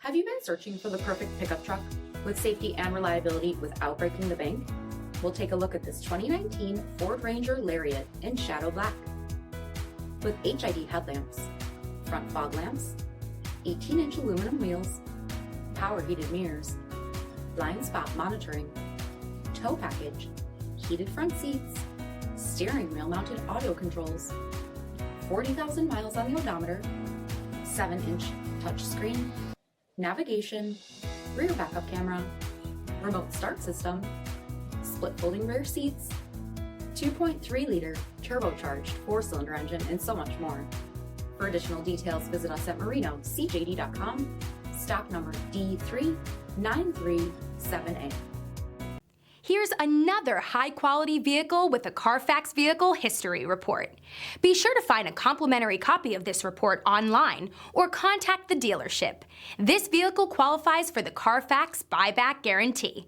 Have you been searching for the perfect pickup truck with safety and reliability without breaking the bank? We'll take a look at this 2019 Ford Ranger Lariat in Shadow Black. With HID headlamps, front fog lamps, 18-inch aluminum wheels, power heated mirrors, blind spot monitoring, tow package, heated front seats, steering wheel mounted audio controls, 40,000 miles on the odometer, 7-inch touchscreen, navigation, rear backup camera, remote start system, split folding rear seats, 2.3-liter turbocharged 4-cylinder engine, and so much more. For additional details, visit us at Marino, cjd.com, stock number D6937A. Here's another high-quality vehicle with a CARFAX Vehicle History Report. Be sure to find a complimentary copy of this report online or contact the dealership. This vehicle qualifies for the CARFAX Buyback Guarantee.